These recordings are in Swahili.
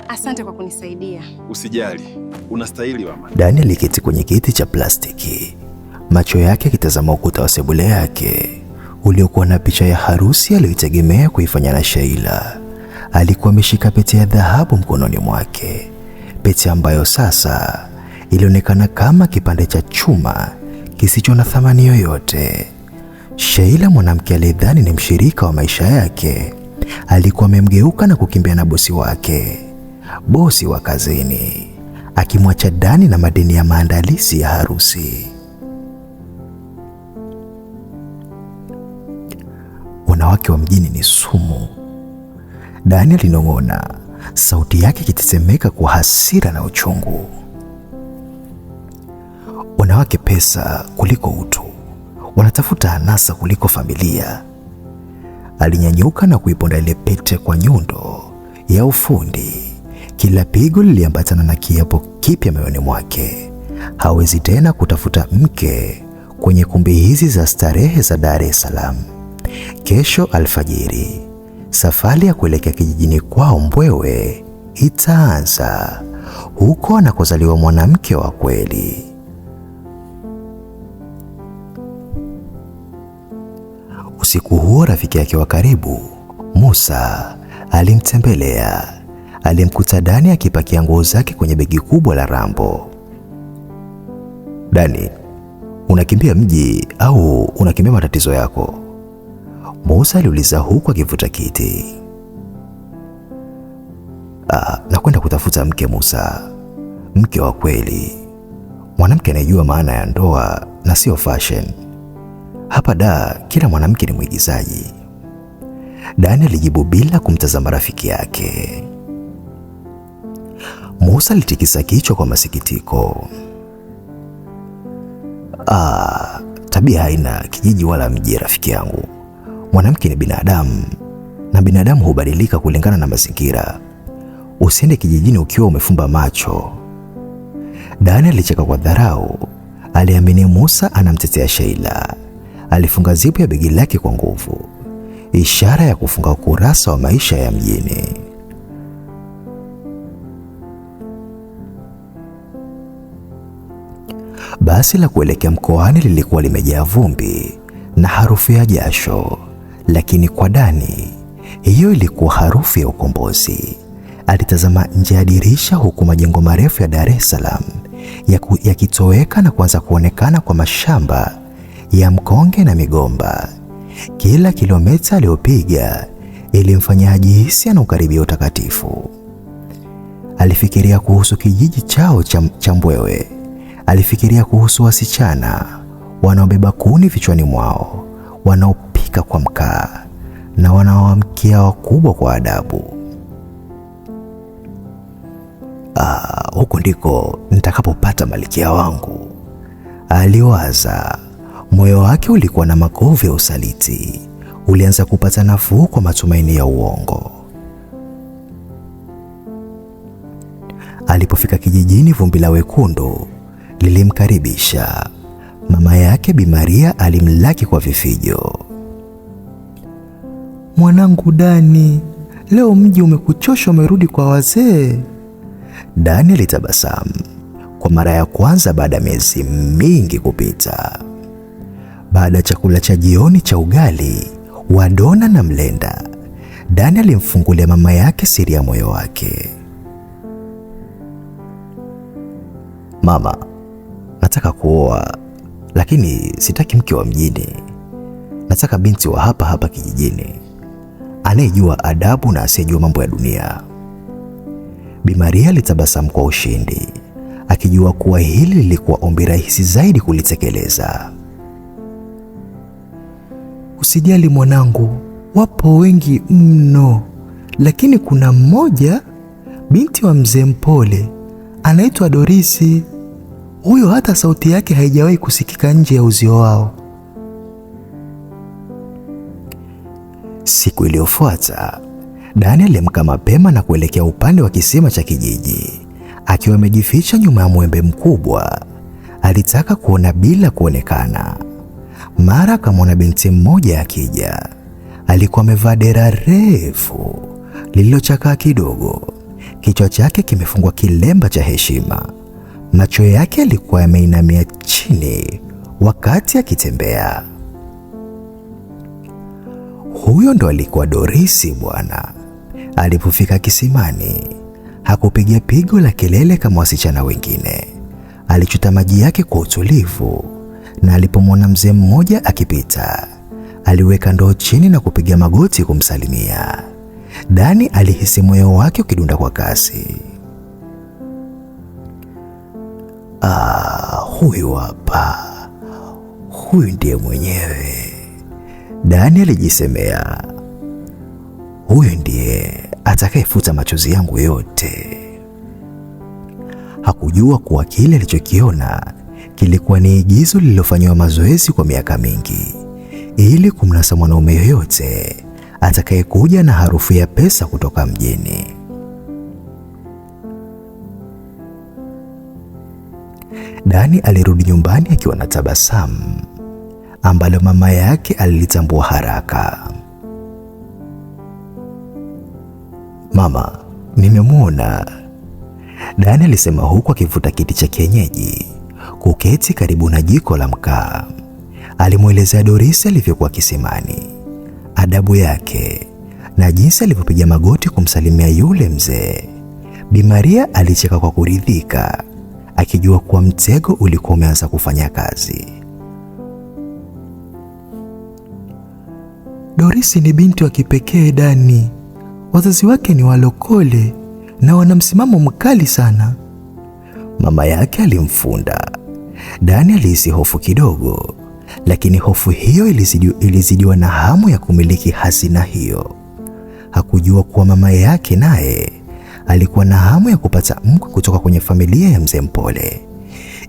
Asante kwa kunisaidia. Usijali, unastahili mama. Dani aliketi kwenye kiti cha plastiki, macho yake kitazama ukuta wa sebule yake uliokuwa na picha ya harusi aliyotegemea kuifanya na Sheila. Alikuwa ameshika pete ya dhahabu mkononi mwake, pete ambayo sasa ilionekana kama kipande cha chuma kisicho na thamani yoyote. Sheila, mwanamke aliyedhani ni mshirika wa maisha yake, alikuwa amemgeuka na kukimbia na bosi wake, bosi wa kazini, akimwacha Dani na madeni ya maandalizi ya harusi. Wanawake wa mjini ni sumu, Dani alinong'ona, sauti yake ikitetemeka kwa hasira na uchungu. Wanawake pesa kuliko utu, wanatafuta anasa kuliko familia. Alinyanyuka na kuiponda ile pete kwa nyundo ya ufundi. Kila pigo liliambatana na kiapo kipya moyoni mwake. Hawezi tena kutafuta mke kwenye kumbi hizi za starehe za Dar es Salaam. Kesho alfajiri, safari ya kuelekea kijijini kwao Mbwewe itaanza, huko anakozaliwa mwanamke wa kweli. Usiku huo rafiki yake wa karibu, Musa, alimtembelea. Alimkuta Dani akipakia nguo zake kwenye begi kubwa la rambo. Dani, unakimbia mji au unakimbia matatizo yako? Musa aliuliza huku akivuta kiti. Nakwenda kutafuta mke Musa, mke wa kweli, mwanamke anayejua maana ya ndoa na sio fashion. Hapa kila mwanamke ni mwigizaji, Dani alijibu bila kumtazama rafiki yake. Musa alitikisa kichwa kwa masikitiko. Tabia haina kijiji wala mji rafiki yangu. Mwanamke ni binadamu, na binadamu hubadilika kulingana na mazingira. Usiende kijijini ukiwa umefumba macho. Dani alicheka kwa dharau. Aliamini Musa anamtetea Sheila. Alifunga zipu ya begi lake kwa nguvu, ishara ya kufunga ukurasa wa maisha ya mjini. Basi la kuelekea mkoani lilikuwa limejaa vumbi na harufu ya jasho, lakini kwa Dani hiyo ilikuwa harufu ya ukombozi. Alitazama nje ya dirisha huku majengo marefu ya Dar es Salaam yakitoweka na kuanza kuonekana kwa mashamba ya mkonge na migomba. Kila kilomita aliyopiga ilimfanya ajihisi anaukaribia utakatifu. Alifikiria kuhusu kijiji chao cha Mbwewe. Alifikiria kuhusu wasichana wanaobeba kuni vichwani mwao, wanaopika kwa mkaa na wanaoamkia wakubwa kwa adabu. Huko ndiko nitakapopata malkia wangu, aliwaza. Moyo wake ulikuwa na makovu ya usaliti. Ulianza kupata nafuu kwa matumaini ya uongo. Alipofika kijijini, vumbi la wekundu lilimkaribisha. Mama yake Bi Maria alimlaki kwa vifijo. Mwanangu Dani, leo mji umekuchosha, umerudi kwa wazee. Dani alitabasamu kwa mara ya kwanza baada ya miezi mingi kupita. Baada ya chakula cha jioni cha ugali wa dona na mlenda, Dani alimfungulia mama yake siri ya moyo wake. Mama, nataka kuoa, lakini sitaki mke wa mjini. Nataka binti wa hapa hapa kijijini, anayejua adabu na asiyejua mambo ya dunia. Bi Maria alitabasamu kwa ushindi, akijua kuwa hili lilikuwa ombi rahisi zaidi kulitekeleza. Usijali mwanangu, wapo wengi mno, lakini kuna mmoja, binti wa mzee Mpole, anaitwa Dorisi. Huyo hata sauti yake haijawahi kusikika nje ya uzio wao. Siku iliyofuata, Dani aliamka mapema na kuelekea upande wa kisima cha kijiji. Akiwa amejificha nyuma ya mwembe mkubwa, alitaka kuona bila kuonekana. Mara akamwona binti mmoja akija. Alikuwa amevaa dera refu lililochakaa kidogo. Kichwa chake kimefungwa kilemba cha heshima. Macho yake yalikuwa yameinamia chini wakati akitembea. Huyo ndo alikuwa Dorisi bwana. Alipofika kisimani, hakupiga pigo la kelele kama wasichana wengine. Alichota maji yake kwa utulivu, na alipomwona mzee mmoja akipita, aliweka ndoo chini na kupiga magoti kumsalimia. Dani alihisi moyo wake ukidunda kwa kasi. Huyu hapa. Huyu ndiye mwenyewe. Dani alijisemea. Huyu ndiye atakayefuta machozi yangu yote. Hakujua kuwa kile alichokiona kilikuwa ni igizo lililofanywa mazoezi kwa miaka mingi, ili kumnasa mwanaume yoyote atakayekuja na harufu ya pesa kutoka mjini. Dani alirudi nyumbani akiwa na tabasamu ambalo mama yake alilitambua haraka. Mama, nimemwona, Dani alisema huku akivuta kiti cha kienyeji kuketi karibu na jiko la mkaa. Alimwelezea Dorisi alivyokuwa kisimani, adabu yake na jinsi alivyopiga magoti kumsalimia yule mzee. Bi Maria alicheka kwa kuridhika, akijua kuwa mtego ulikuwa umeanza kufanya kazi. Dorisi ni binti wa kipekee Dani. Wazazi wake ni walokole na wana msimamo mkali sana, mama yake alimfunda. Dani alihisi hofu kidogo, lakini hofu hiyo ilizidiwa na hamu ya kumiliki hazina hiyo. Hakujua kuwa mama yake naye alikuwa na hamu ya kupata mke kutoka kwenye familia ya mzee Mpole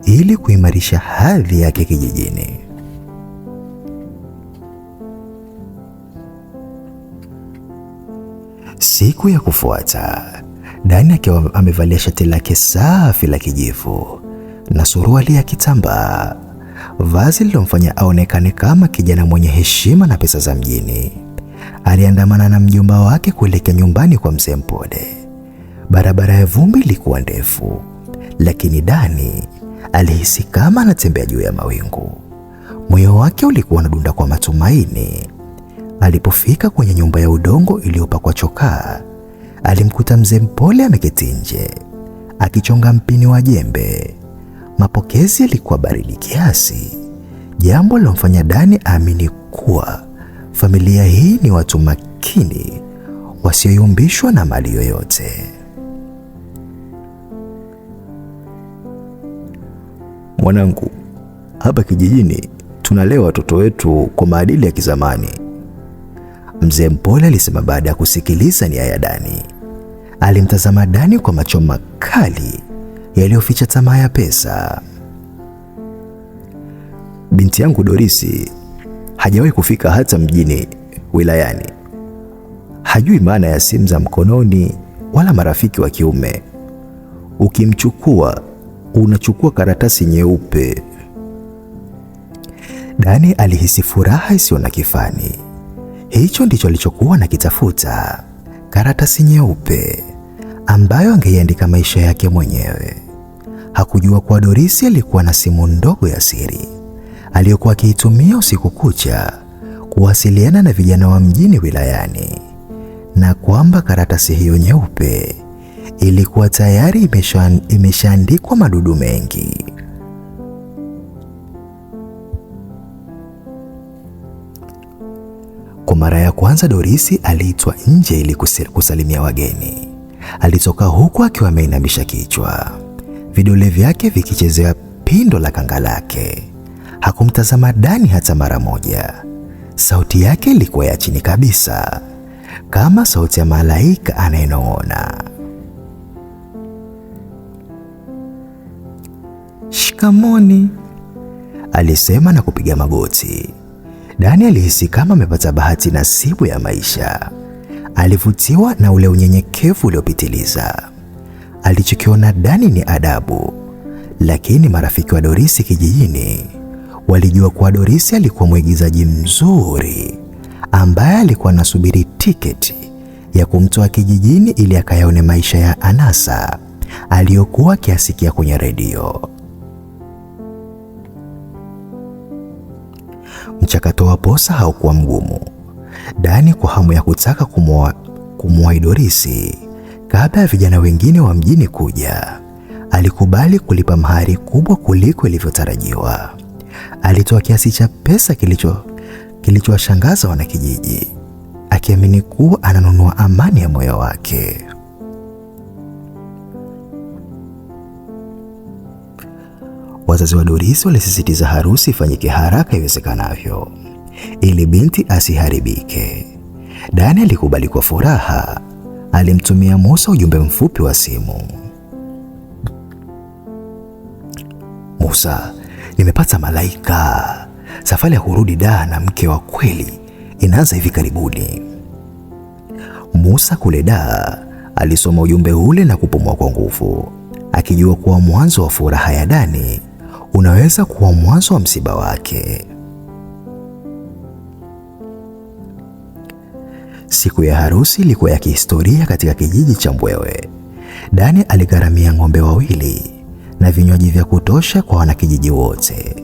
ili kuimarisha hadhi yake kijijini. Siku ya kufuata, Dani akiwa amevalia shati lake safi la kijivu na suruali ya kitambaa, vazi lilomfanya aonekane kama kijana mwenye heshima na pesa za mjini. Aliandamana na mjomba wake kuelekea nyumbani kwa mzee Mpole. Barabara ya vumbi ilikuwa ndefu, lakini Dani alihisi kama anatembea juu ya mawingu. Moyo wake ulikuwa unadunda kwa matumaini. Alipofika kwenye nyumba ya udongo iliyopakwa chokaa, alimkuta mzee Mpole ameketi nje akichonga mpini wa jembe. Mapokezi yalikuwa baridi kiasi, jambo lilomfanya Dani aamini kuwa familia hii ni watu makini wasioyumbishwa na mali yoyote. Mwanangu, hapa kijijini tunalea watoto wetu kwa maadili ya kizamani, mzee Mpole alisema baada ya kusikiliza nia ya Dani. Alimtazama Dani kwa macho makali yaliyoficha tamaa ya pesa. Binti yangu Dorisi hajawahi kufika hata mjini wilayani. Hajui maana ya simu za mkononi wala marafiki wa kiume. Ukimchukua, unachukua karatasi nyeupe. Dani alihisi furaha isiyo na kifani. Hicho ndicho alichokuwa nakitafuta, karatasi nyeupe ambayo angeiandika maisha yake mwenyewe. Hakujua kuwa Dorisi alikuwa na simu ndogo ya siri aliyokuwa akiitumia usiku kucha kuwasiliana na vijana wa mjini wilayani, na kwamba karatasi hiyo nyeupe ilikuwa tayari imeshaandikwa madudu mengi. Kwa mara ya kwanza Dorisi aliitwa nje ili kusalimia wageni. Alitoka huku akiwa ameinamisha kichwa, vidole vyake vikichezea pindo la kanga lake. Hakumtazama Dani hata mara moja. Sauti yake ilikuwa ya chini kabisa, kama sauti ya malaika anayenong'ona. Shikamoni, alisema na kupiga magoti. Dani alihisi kama amepata bahati nasibu ya maisha. Alivutiwa na ule unyenyekevu uliopitiliza. Alichokiona Dani ni adabu, lakini marafiki wa Dorisi kijijini walijua kuwa Dorisi alikuwa mwigizaji mzuri ambaye alikuwa anasubiri tiketi ya kumtoa kijijini ili akayaone maisha ya anasa aliyokuwa akiasikia kwenye redio. Mchakato wa posa haukuwa mgumu. Dani, kwa hamu ya kutaka kumwahi Dorisi kabla ya vijana wengine wa mjini kuja, alikubali kulipa mahari kubwa kuliko ilivyotarajiwa. Alitoa kiasi cha pesa kilichowashangaza wanakijiji, akiamini kuwa ananunua amani ya moyo wake. Wazazi wa Dorisi walisisitiza harusi ifanyike haraka iwezekanavyo ili binti asiharibike. Dani alikubali kwa furaha. Alimtumia Musa ujumbe mfupi wa simu. Musa, nimepata malaika. Safari ya kurudi Dar na mke wa kweli inaanza hivi karibuni. Musa kule Dar alisoma ujumbe ule na kupumua kwa nguvu, akijua kuwa mwanzo wa furaha ya Dani unaweza kuwa mwanzo wa msiba wake. Siku ya harusi ilikuwa ya kihistoria katika kijiji cha Mbwewe. Dani aligharamia ng'ombe 2 na vinywaji vya kutosha kwa wanakijiji wote.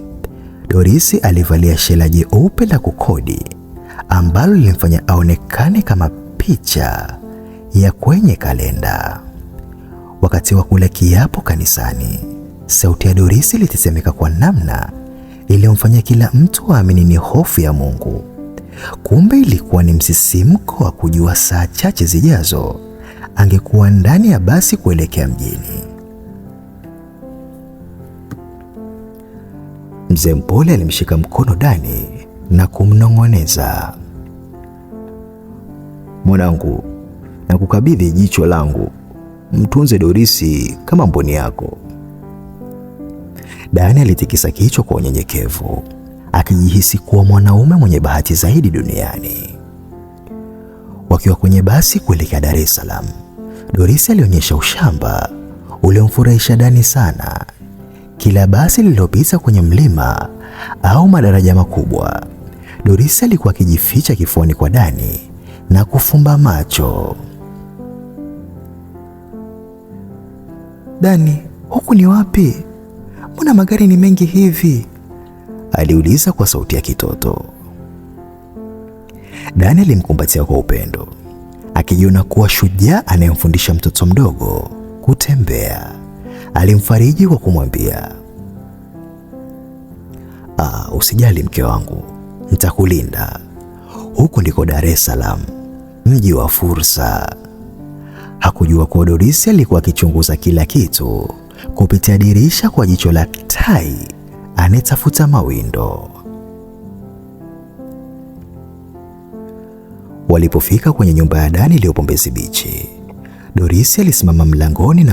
Dorisi alivalia shela jeupe la kukodi ambalo lilimfanya aonekane kama picha ya kwenye kalenda. Wakati wa kula kiapo kanisani, sauti ya Dorisi ilitetemeka kwa namna iliyomfanya kila mtu aamini ni hofu ya Mungu. Kumbe ilikuwa ni msisimko wa kujua saa chache zijazo angekuwa ndani ya basi kuelekea mjini. Mzee Mpole alimshika mkono Dani na kumnong'oneza. Mwanangu, nakukabidhi jicho langu. Mtunze Dorisi kama mboni yako. Dani alitikisa kichwa kwa unyenyekevu, akijihisi kuwa mwanaume mwenye bahati zaidi duniani. Wakiwa kwenye basi kuelekea Dar es Salaam, Dorisi alionyesha ushamba uliomfurahisha Dani sana. Kila basi lililopita kwenye mlima au madaraja makubwa, Dorisi alikuwa akijificha kifuani kwa Dani na kufumba macho. Dani, huku ni wapi? Mbona magari ni mengi hivi? Aliuliza kwa sauti ya kitoto. Dani alimkumbatia kwa upendo, akijiona kuwa shujaa anayemfundisha mtoto mdogo kutembea. Alimfariji kwa kumwambia, usijali mke wangu, nitakulinda. Huku ndiko Dar es Salaam, mji wa fursa. Hakujua kuwa Dorisi alikuwa akichunguza kila kitu kupitia dirisha kwa jicho la tai anetafuta mawindo. Walipofika kwenye nyumba ya Dani iliyopo Mbezi Beach, Dorisi alisimama mlangoni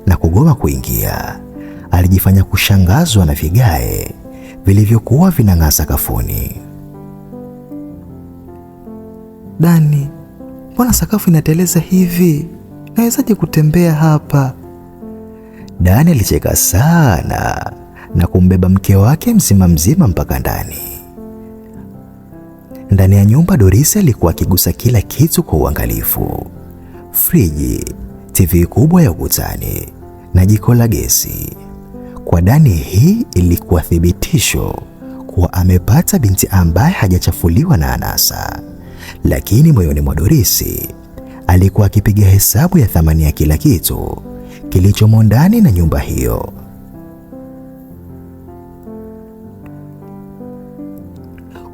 na kugoma kuingia. Alijifanya kushangazwa na vigae vilivyokuwa vinang'aa sakafuni. Dani, mbona sakafu inateleza hivi? Nawezaje kutembea hapa? Dani alicheka sana na kumbeba mke wake mzima mpaka ndani. Ndani ya nyumba, Dorisi alikuwa akigusa kila kitu kwa uangalifu. Friji, TV kubwa ya ukutani na jiko la gesi. Kwa Dani hii ilikuwa thibitisho kuwa amepata binti ambaye hajachafuliwa na anasa. Lakini moyoni mwa Dorisi alikuwa akipiga hesabu ya thamani ya kila kitu kilichomo ndani na nyumba hiyo.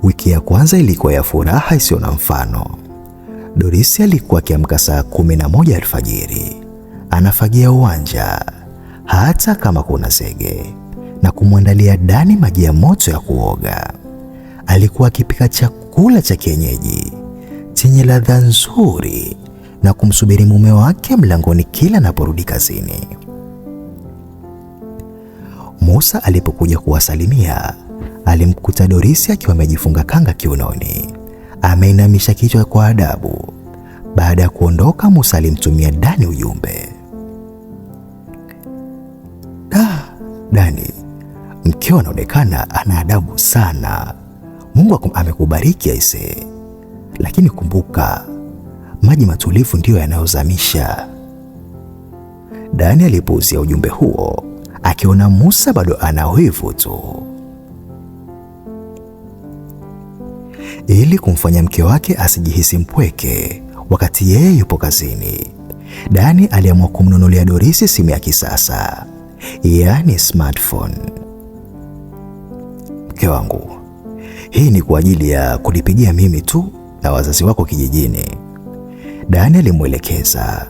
Wiki ya kwanza ilikuwa ya furaha isiyo na mfano. Dorisi alikuwa akiamka saa 11 alfajiri, anafagia uwanja hata kama kuna zege, na kumwandalia Dani maji ya moto ya kuoga. Alikuwa akipika chakula cha kienyeji chenye ladha nzuri na kumsubiri mume wake mlangoni kila anaporudi kazini. Musa alipokuja kuwasalimia, alimkuta Dorisi akiwa amejifunga kanga kiunoni, ameinamisha kichwa kwa adabu. Baada ya kuondoka, Musa alimtumia Dani ujumbe. Dani, mkeo anaonekana ana adabu sana. Mungu amekubariki aise. Lakini kumbuka, maji matulivu ndiyo yanayozamisha. Dani alipuuzia ujumbe huo, akiona Musa bado ana wivu tu. Ili kumfanya mke wake asijihisi mpweke wakati yeye yupo kazini, Dani aliamua kumnunulia Dorisi simu ya kisasa, yaani smartphone. Mke wangu, hii ni kwa ajili ya kulipigia mimi tu na wazazi wako kijijini, Dani alimwelekeza.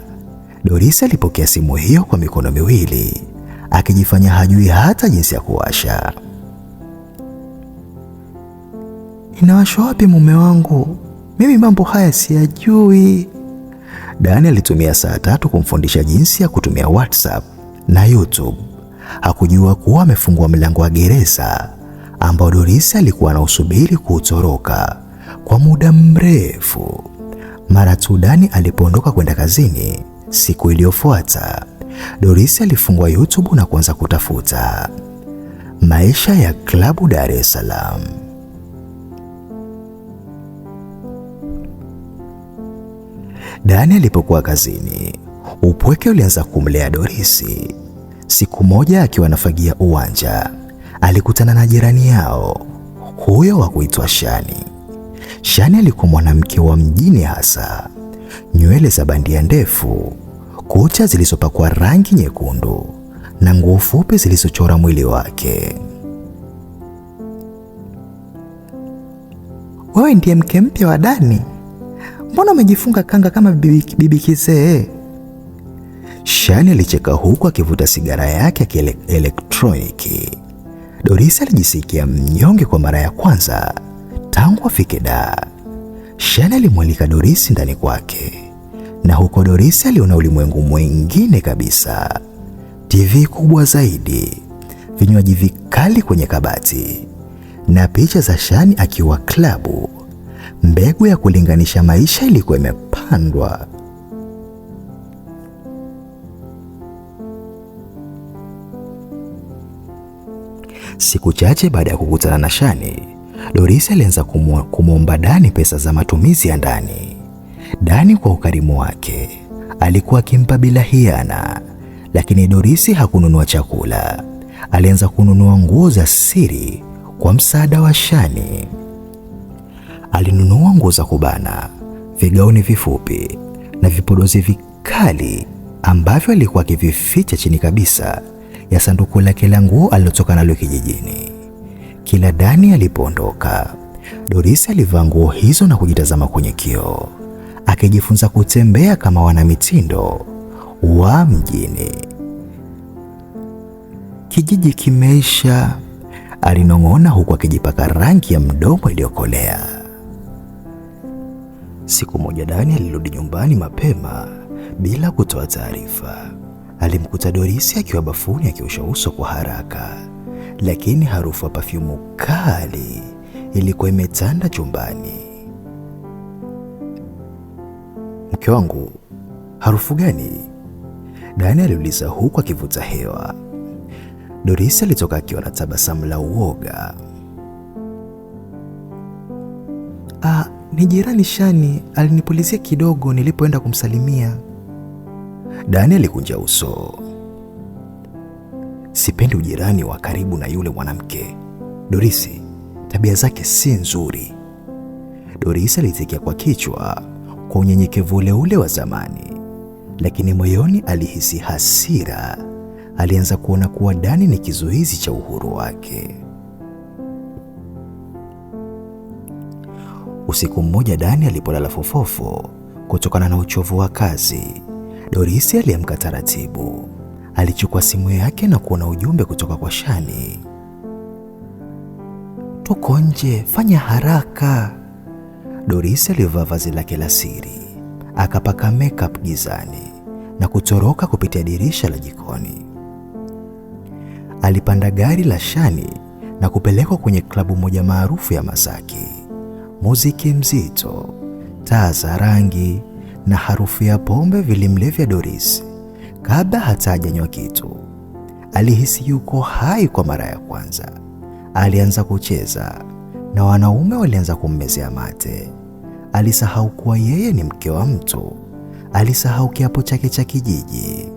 Dorisi alipokea simu hiyo kwa mikono miwili, akijifanya hajui hata jinsi ya kuwasha. Inawashwa wapi mume wangu? Mimi mambo haya siyajui. Dani alitumia saa 3 kumfundisha jinsi ya kutumia WhatsApp na YouTube. Hakujua kuwa amefungua mlango wa gereza ambao Dorisi alikuwa anausubiri kuutoroka kwa muda mrefu. Mara tu Dani alipoondoka kwenda kazini siku iliyofuata, Dorisi alifungua YouTube na kuanza kutafuta maisha ya klabu Dar es Salaam. Dani alipokuwa kazini, upweke ulianza kumlea Dorisi. Siku moja akiwa anafagia uwanja, alikutana na jirani yao, huyo wa kuitwa Shani. Shani alikuwa mwanamke wa mjini hasa, nywele za bandia ndefu, kucha zilizopakwa rangi nyekundu na nguo fupi zilizochora mwili wake. Wewe ndiye mke mpya wa Dani? Mbona umejifunga kanga kama bibi kizee? Shani alicheka huku akivuta sigara yake ya elektroniki. Dorisi alijisikia mnyonge kwa mara ya kwanza tangu afike Dar. Shani alimwalika Dorisi ndani kwake, na huko Dorisi aliona ulimwengu mwingine kabisa. TV kubwa zaidi, vinywaji vikali kwenye kabati, na picha za Shani akiwa klabu. Mbegu ya kulinganisha maisha ilikuwa imepandwa. Siku chache baada ya kukutana na Shani, Dorisi alianza kumwomba Dani pesa za matumizi ya ndani. Dani kwa ukarimu wake alikuwa akimpa bila hiana, lakini Dorisi hakununua chakula. Alianza kununua nguo za siri kwa msaada wa Shani. Alinunua nguo za kubana, vigauni vifupi na vipodozi vikali ambavyo alikuwa akivificha chini kabisa ya sanduku lake la nguo alilotoka nalo kijijini. Kila Dani alipoondoka, Dorisi alivaa nguo hizo na kujitazama kwenye kioo, akijifunza kutembea kama wanamitindo wa mjini. Kijiji kimeisha, alinong'ona huku akijipaka rangi ya mdomo iliyokolea. Siku moja Dani alirudi nyumbani mapema bila kutoa taarifa. Alimkuta Dorisi akiwa bafuni akiosha uso kwa haraka, lakini harufu ya perfume kali ilikuwa imetanda chumbani. Mke wangu, harufu gani? Dani aliuliza huku akivuta hewa. Dorisi alitoka akiwa na tabasamu la uoga. Ni jirani Shani, alinipulizia kidogo nilipoenda kumsalimia. Dani alikunja uso. Sipendi ujirani wa karibu na yule mwanamke. Dorisi, tabia zake si nzuri. Dorisi alitikia kwa kichwa kwa unyenyekevu ule wa zamani, lakini moyoni alihisi hasira. Alianza kuona kuwa Dani ni kizuizi cha uhuru wake. Usiku mmoja Dani alipolala fofofo kutokana na uchovu wa kazi, Dorisi aliamka taratibu. Alichukua simu yake na kuona ujumbe kutoka kwa Shani. Tuko nje, fanya haraka. Dorisi alivaa vazi lake la siri, akapaka makeup gizani na kutoroka kupitia dirisha la jikoni. Alipanda gari la Shani na kupelekwa kwenye klabu moja maarufu ya Masaki. Muziki mzito, taa za rangi na harufu ya pombe vilimlevya Dorisi. Kabla hata hajanywa kitu, alihisi yuko hai kwa mara ya kwanza. Alianza kucheza na wanaume walianza kummezea mate. Alisahau kuwa yeye ni mke wa mtu. Alisahau kiapo chake cha kijiji.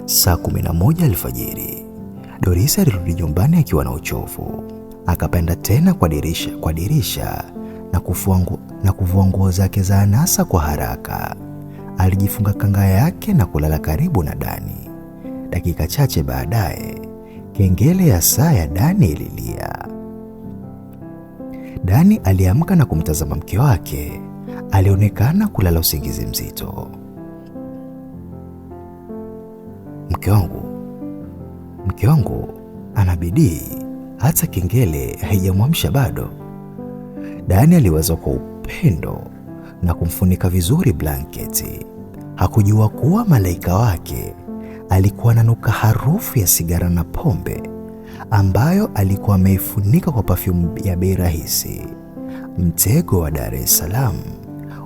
Saa 11 alfajiri, Dorisi alirudi nyumbani akiwa na uchovu. Akapanda tena kwa dirisha na kuvua nguo zake za anasa kwa haraka. Alijifunga kanga yake na kulala karibu na Dani. Dakika chache baadaye, kengele ya saa ya Dani ililia. Dani aliamka na kumtazama mke wake. Alionekana kulala usingizi mzito. Mke wangu ana bidii, hata kengele haijamwamsha bado. Dani aliwaza kwa upendo na kumfunika vizuri blanketi. Hakujua kuwa malaika wake alikuwa ananuka harufu ya sigara na pombe ambayo alikuwa ameifunika kwa perfume ya bei rahisi. Mtego wa Dar es Salaam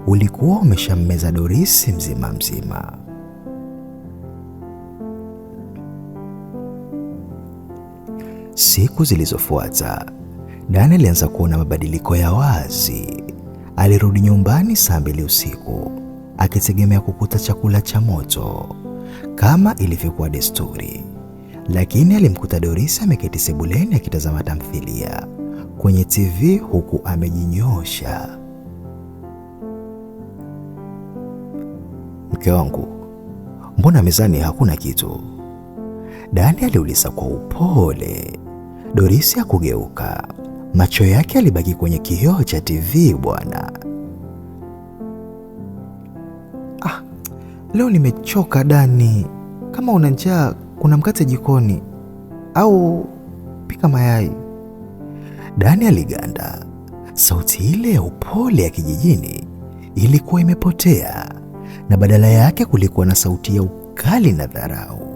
ulikuwa umeshammeza Dorisi mzima mzima. Siku zilizofuata, Dani alianza kuona mabadiliko ya wazi. Alirudi nyumbani saa 2 usiku, akitegemea kukuta chakula cha moto kama ilivyokuwa desturi. Lakini alimkuta Dorisi ameketi sebuleni akitazama tamthilia kwenye TV huku amejinyosha. "Mke wangu, mbona mezani hakuna kitu?" Dani aliuliza kwa upole. Dorisi hakugeuka. Macho yake alibaki kwenye kioo cha TV bwana. Leo nimechoka Dani. Kama una njaa, kuna mkate jikoni au pika mayai. Dani aliganda. Sauti ile ya upole ya kijijini ilikuwa imepotea na badala yake kulikuwa na sauti ya ukali na dharau.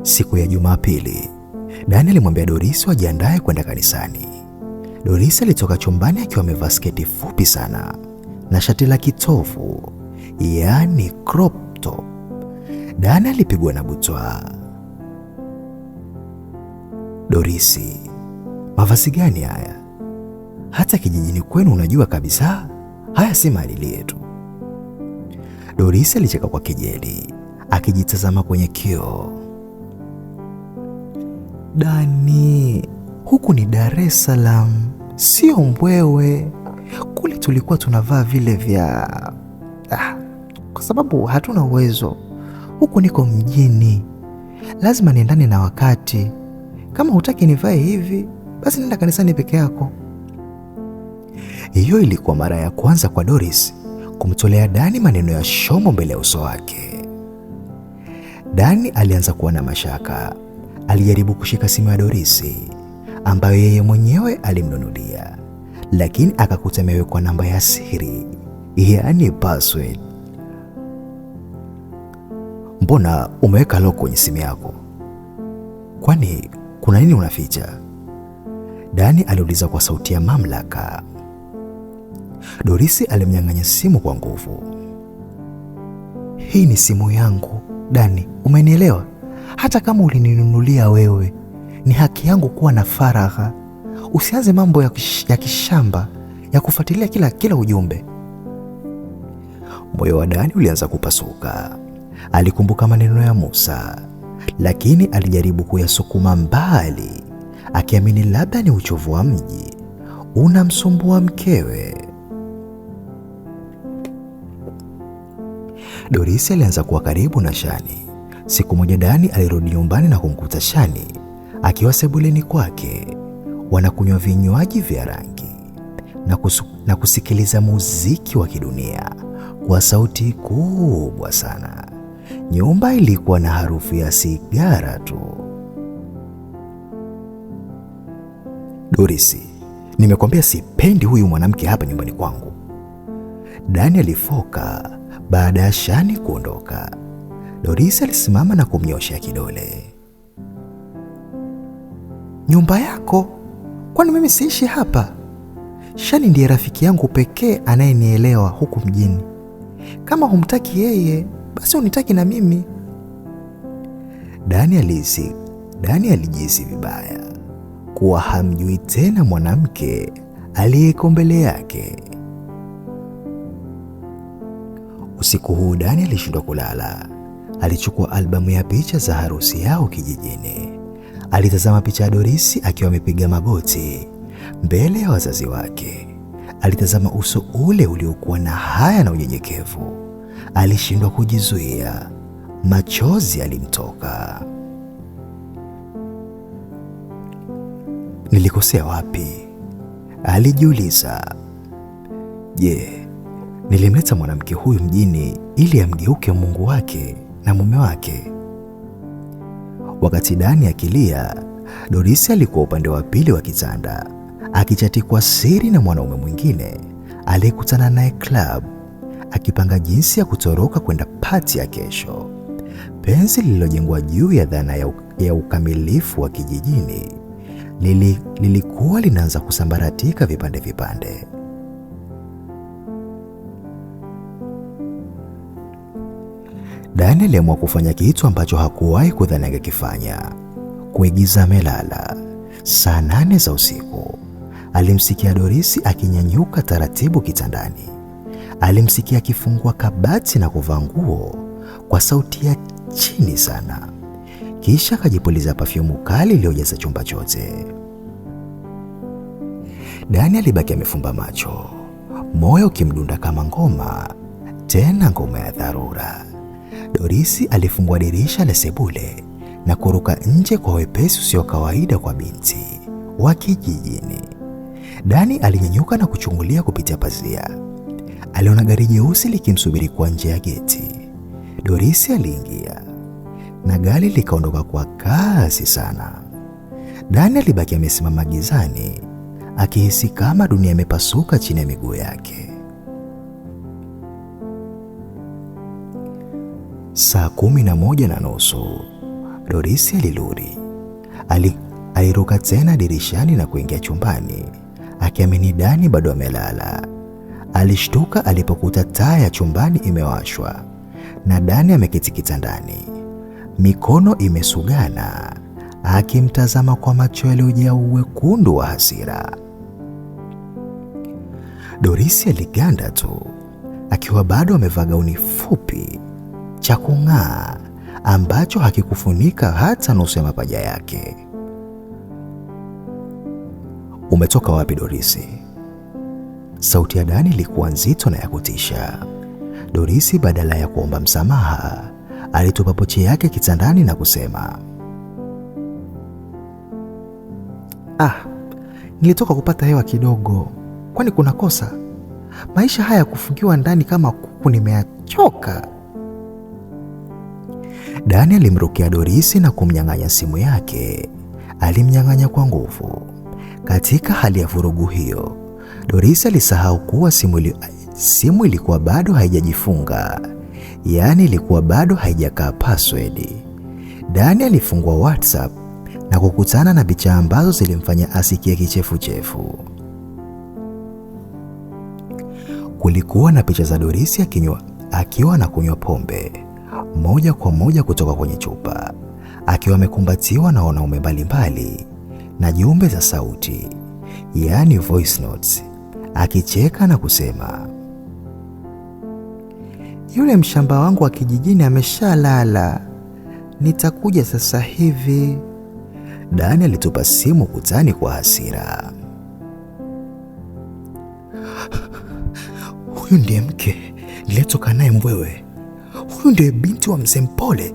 Siku ya Jumapili, Dani alimwambia Dorisi wajiandae kwenda kanisani. Dorisi alitoka chumbani akiwa amevaa sketi fupi sana na shati la kitovu, yaani crop top. Dani alipigwa na butwaa. "Dorisi, mavazi gani haya? Hata kijijini kwenu unajua kabisa haya si maadili yetu." Dorisi alicheka kwa kejeli, akijitazama kwenye kioo. "Dani, huku ni Dar es Salaam, sio Mbwewe. Kule tulikuwa tunavaa vile vya kwa sababu hatuna uwezo. Huku niko mjini, lazima niendane na wakati. Kama hutaki nivae hivi, basi nenda kanisani peke yako." Hiyo ilikuwa mara ya kwanza kwa Dorisi kumtolea Dani maneno ya shomo mbele ya uso wake. Dani alianza kuwa na mashaka. Alijaribu kushika simu ya Dorisi ambayo yeye mwenyewe alimnunulia, lakini akakuta imewekwa namba ya siri, yaani password. "Mbona umeweka lock kwenye simu yako? Kwani kuna nini unaficha?" Dani aliuliza kwa sauti ya mamlaka. Dorisi alimnyang'anya simu kwa nguvu. "Hii ni simu yangu, Dani, umenielewa? Hata kama ulininunulia wewe, ni haki yangu kuwa na faragha. Usianze mambo ya kishamba ya kufuatilia kila ujumbe." Moyo wa Dani ulianza kupasuka. Alikumbuka maneno ya Musa, lakini alijaribu kuyasukuma mbali, akiamini labda ni uchovu wa mji unamsumbua mkewe. Dorisi alianza kuwa karibu na Shani. Siku moja Dani alirudi nyumbani na kumkuta Shani akiwa sebuleni kwake. Wanakunywa vinywaji vya rangi na kusikiliza muziki wa kidunia kwa sauti kubwa sana. Nyumba ilikuwa na harufu ya sigara tu. "Dorisi, nimekwambia sipendi huyu mwanamke hapa nyumbani kwangu." Dani alifoka baada ya Shani kuondoka. Dorisi alisimama na kumnyoshia kidole. "Nyumba yako? Kwani mimi siishi hapa? Shani ndiye rafiki yangu pekee anayenielewa huku mjini. Kama humtaki yeye, basi unitaki na mimi." Dani alijihisi vibaya. kuwa hamjui tena mwanamke aliyeko mbele yake. Usiku huu Dani alishindwa kulala. Alichukua albamu ya picha za harusi yao kijijini. Alitazama picha ya Dorisi akiwa amepiga magoti mbele ya wazazi wake. Alitazama uso ule uliokuwa na haya na unyenyekevu. Alishindwa kujizuia, machozi alimtoka. Nilikosea wapi? Alijiuliza. Je, nilimleta mwanamke huyu mjini ili amgeuke Mungu wake na mume wake? Wakati Dani akilia, Dorisi alikuwa upande wa pili wa kitanda akichati kwa siri na mwanaume mwingine aliyekutana naye club, akipanga jinsi ya kutoroka kwenda pati ya kesho. Penzi lililojengwa juu ya dhana ya ukamilifu wa kijijini lilikuwa linaanza kusambaratika vipande vipande. Dani aliamua kufanya kitu ambacho hakuwahi kudhani angekifanya: kuigiza amelala. Saa 8 za usiku alimsikia Dorisi akinyanyuka taratibu kitandani. Alimsikia akifungua kabati na kuvaa nguo kwa sauti ya chini sana. Kisha akajipuliza pafyumu kali iliyojaza chumba chote. Dani alibaki amefumba macho, moyo ukimdunda kama ngoma, tena ngoma ya dharura. Dorisi alifungua dirisha la sebule na kuruka nje kwa wepesi usio kawaida kwa binti wa kijijini. Dani alinyanyuka na kuchungulia kupitia pazia. Aliona gari jeusi likimsubiri kwa nje ya geti. Dorisi aliingia na gari likaondoka kwa kasi sana. Dani alibaki amesimama gizani, akihisi kama dunia imepasuka chini ya miguu yake. Saa 11:30 Dorisi alirudi. Aliruka tena dirishani na kuingia chumbani, akiamini Dani bado amelala. Alishtuka alipokuta taa ya chumbani imewashwa na Dani ameketi kitandani, mikono imesugana, akimtazama kwa macho yaliyojaa uwekundu wa hasira. Dorisi aliganda tu, akiwa bado amevaa gauni fupi cha kung'aa ambacho hakikufunika hata nusu ya mapaja yake. Umetoka wapi Dorisi? Sauti ya Dani ilikuwa nzito na ya kutisha. Dorisi badala ya kuomba msamaha, alitupa pochi yake kitandani na kusema, nilitoka kupata hewa kidogo. Kwani kuna kosa? Maisha haya kufungiwa ndani kama kuku nimeachoka. Dani alimrukia Dorisi na kumnyang'anya simu yake. Alimnyang'anya kwa nguvu. Katika hali ya vurugu hiyo, Dorisi alisahau kuwa simu ilikuwa bado haijajifunga. Yaani ilikuwa bado haijakaa password. Dani alifungua WhatsApp na kukutana na picha ambazo zilimfanya asikie kichefuchefu. Kulikuwa na picha za Dorisi akiwa anakunywa pombe moja kwa moja kutoka kwenye chupa, akiwa amekumbatiwa na wanaume mbalimbali na jumbe za sauti, yaani voice notes, akicheka na kusema, yule mshamba wangu wa kijijini ameshalala, nitakuja sasa hivi. Dani alitupa simu kutani kwa hasira. Huyu ndiye mke niliyetoka naye Mbwewe. Huyu ndiye binti wa mzee Mpole.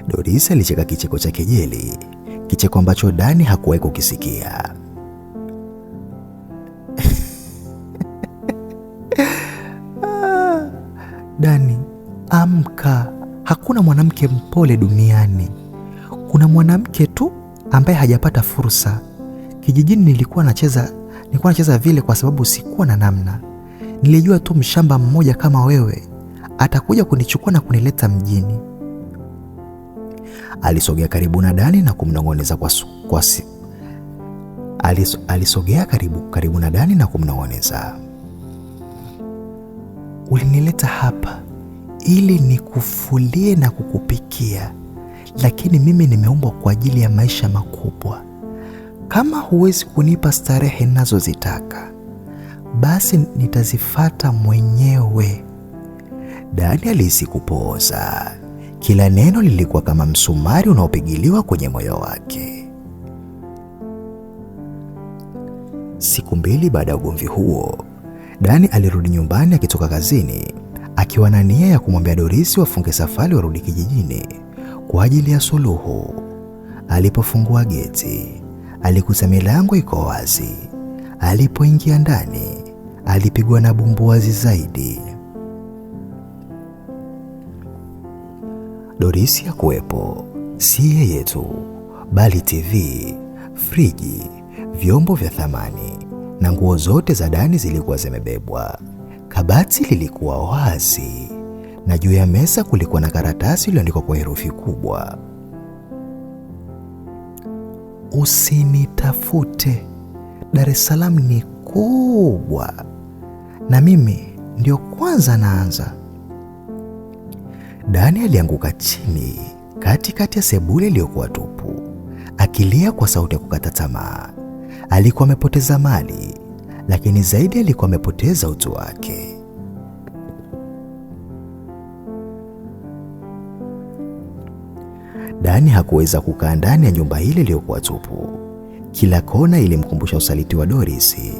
Dorisi alicheka kicheko cha kejeli, kicheko ambacho Dani hakuwahi kukisikia. Dani, amka. Hakuna mwanamke mpole duniani. Kuna mwanamke tu ambaye hajapata fursa. Kijijini nilikuwa nacheza vile kwa sababu sikuwa na namna. Nilijua tu mshamba mmoja kama wewe atakuja kunichukua na kunileta mjini. Alisogea karibu na Dani na kumnong'oneza alisogea karibu na Dani na kumnong'oneza. Ulinileta hapa ili nikufulie na kukupikia, lakini mimi nimeumbwa kwa ajili ya maisha makubwa. Kama huwezi kunipa starehe ninazozitaka, basi nitazifata mwenyewe. Dani alihisi kupooza. Kila neno lilikuwa kama msumari unaopigiliwa kwenye moyo wake. Siku 2 baada ya ugomvi huo, Dani alirudi nyumbani akitoka kazini akiwa na nia ya kumwambia Dorisi wafunge safari warudi kijijini kwa ajili ya suluhu. Alipofungua geti, alikuta milango iko wazi. Alipoingia ndani, alipigwa na bumbuazi zaidi. Dorisi hakuwepo. Si yeye tu, bali TV, friji, vyombo vya thamani na nguo zote za Dani zilikuwa zimebebwa. Kabati lilikuwa wazi na juu ya meza kulikuwa na karatasi iliyoandikwa kwa herufi kubwa: usinitafute, Dar es Salaam ni kubwa na mimi ndio kwanza naanza. Dani alianguka chini katikati ya sebule iliyokuwa tupu, akilia kwa sauti ya kukata tamaa. Alikuwa amepoteza mali, lakini zaidi alikuwa amepoteza utu wake. Dani hakuweza kukaa ndani ya nyumba ile iliyokuwa tupu. Kila kona ilimkumbusha usaliti wa Dorisi.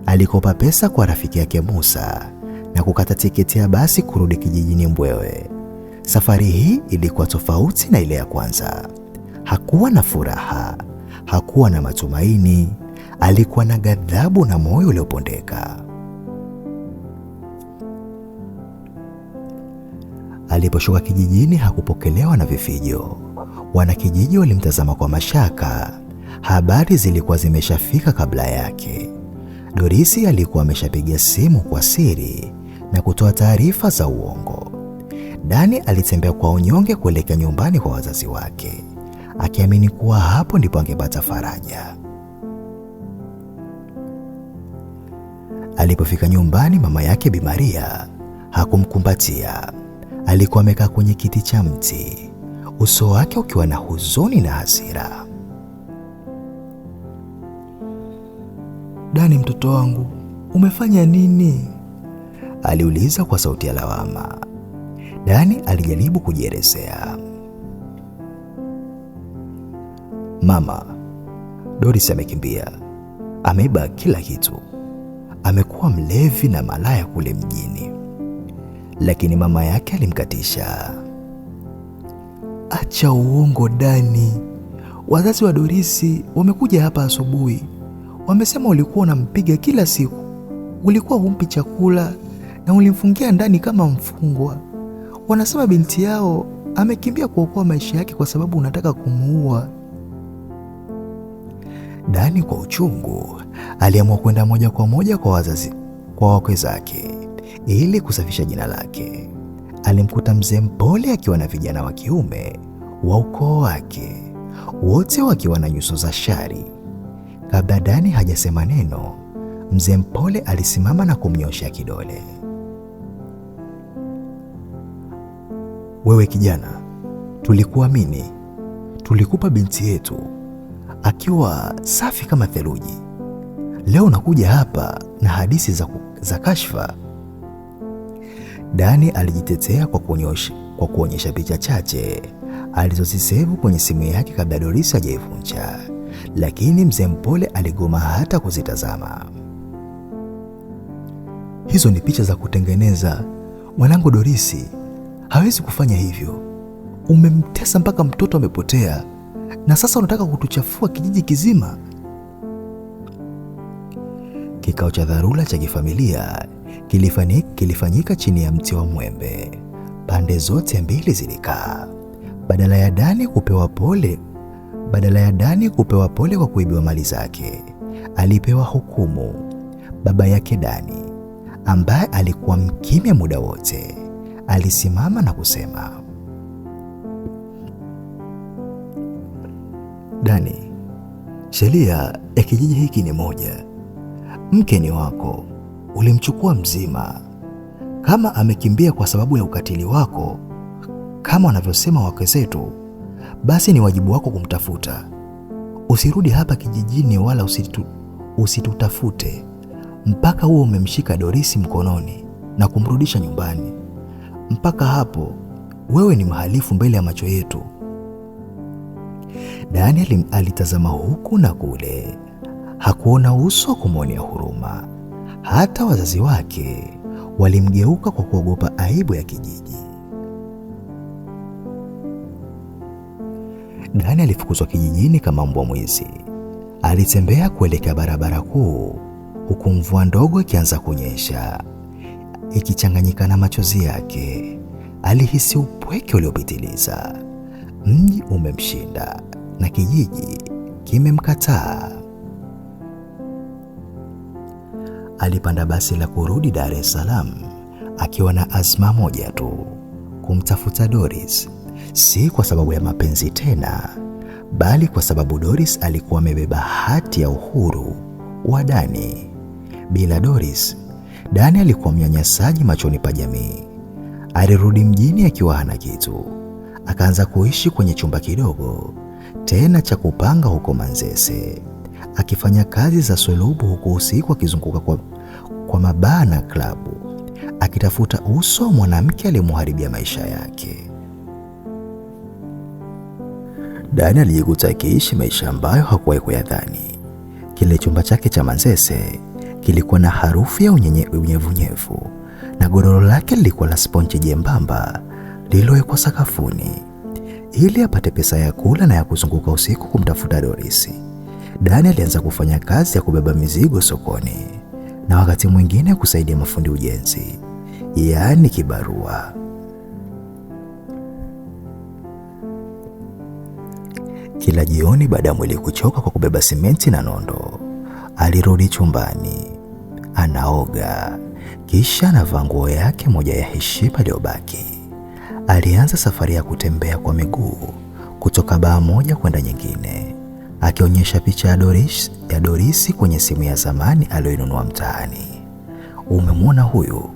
Alikopa pesa kwa rafiki yake Musa na kukata tiketi ya basi kurudi kijijini Mbwewe. Safari hii ilikuwa tofauti na ile ya kwanza. Hakuwa na furaha, hakuwa na matumaini, alikuwa na ghadhabu na moyo uliopondeka. Aliposhuka kijijini hakupokelewa na vifijo. Wanakijiji walimtazama kwa mashaka. Habari zilikuwa zimeshafika kabla yake. Dorisi alikuwa ameshapiga simu kwa siri na kutoa taarifa za uongo. Dani alitembea kwa unyonge kuelekea nyumbani kwa wazazi wake, akiamini kuwa hapo ndipo angepata faraja. Alipofika nyumbani, mama yake Bi Maria hakumkumbatia. Alikuwa amekaa kwenye kiti cha mti, uso wake ukiwa na huzuni na hasira. Dani, mtoto wangu, umefanya nini? Aliuliza kwa sauti ya lawama. Dani alijaribu kujielezea. Mama, Dorisi amekimbia. Ameiba kila kitu. Amekuwa mlevi na malaya kule mjini. Lakini mama yake alimkatisha. Acha uongo Dani. Wazazi wa Dorisi wamekuja hapa asubuhi. Wamesema ulikuwa unampiga kila siku. Ulikuwa humpi chakula na ulimfungia ndani kama mfungwa. Wanasema binti yao amekimbia kuokoa maisha yake kwa sababu unataka kumuua. Dani kwa uchungu aliamua kwenda moja kwa moja kwa wakwe zake ili kusafisha jina lake. Alimkuta mzee Mpole akiwa na vijana wa kiume wa ukoo wake, wote wakiwa na nyuso za shari. Kabla Dani hajasema neno, mzee Mpole alisimama na kumnyosha kidole. Wewe kijana, tulikuamini. Tulikupa binti yetu akiwa safi kama theluji. Leo unakuja hapa na hadithi za kashfa. Dani alijitetea kwa kuonyesha picha chache alizozisevu kwenye simu yake kabla Dorisi hajaivunja, lakini mzee Mpole aligoma hata kuzitazama. Hizo ni picha za kutengeneza. Mwanangu Dorisi hawezi kufanya hivyo. Umemtesa mpaka mtoto amepotea, na sasa unataka kutuchafua kijiji kizima. Kikao cha dharura cha kifamilia kilifanyika chini ya mti wa mwembe. Pande zote mbili zilikaa. Badala ya Dani kupewa pole kwa kuibiwa mali zake, alipewa hukumu. Baba yake Dani, ambaye alikuwa mkimya muda wote, alisimama na kusema, Dani, sheria ya kijiji hiki ni moja. Mke ni wako, ulimchukua mzima. Kama amekimbia kwa sababu ya ukatili wako, kama wanavyosema wakwe zetu, basi ni wajibu wako kumtafuta. Usirudi hapa kijijini wala usitutafute mpaka huo umemshika Dorisi mkononi na kumrudisha nyumbani. Mpaka hapo wewe ni mhalifu mbele ya macho yetu. Daniel alitazama huku na kule. Hakuona uso kumwonea huruma. Hata wazazi wake walimgeuka kwa kuogopa aibu ya kijiji. Daniel alifukuzwa kijijini kama mbwa mwizi. Alitembea kuelekea barabara kuu huku mvua ndogo ikianza kunyesha, ikichanganyika na machozi yake. Alihisi upweke uliopitiliza. Mji umemshinda na kijiji kimemkataa. Alipanda basi la kurudi Dar es Salaam akiwa na azma moja tu, kumtafuta Doris. Si kwa sababu ya mapenzi tena, bali kwa sababu Doris alikuwa amebeba hati ya uhuru wa Dani. Bila Doris, Dani alikuwa mnyanyasaji machoni pa jamii. Alirudi mjini akiwa hana kitu. Akaanza kuishi kwenye chumba kidogo tena cha kupanga huko Manzese, akifanya kazi za sulubu huko usiku, akizunguka kwa mabaa na klabu, akitafuta uso wa mwanamke aliyemharibia maisha yake. Dani alijikuta akiishi maisha ambayo hakuwahi kuyadhani. Kile chumba chake cha Manzese kilikuwa na harufu ya unyevunyevu, na godoro lake lilikuwa la sponji jembamba lililowekwa sakafuni. Ili apate pesa ya kula na ya kuzunguka usiku kumtafuta Doris, Dani alianza kufanya kazi ya kubeba mizigo sokoni na wakati mwingine kusaidia mafundi ujenzi, yaani kibarua. Kila jioni baada ya mwili kuchoka kwa kubeba simenti na nondo, alirudi chumbani, anaoga, kisha anavaa nguo yake moja ya heshima iliyobaki. Alianza safari ya kutembea kwa miguu kutoka baa moja kwenda nyingine, akionyesha picha ya Dorisi kwenye simu ya zamani aliyoinunua mtaani. Umemwona huyu?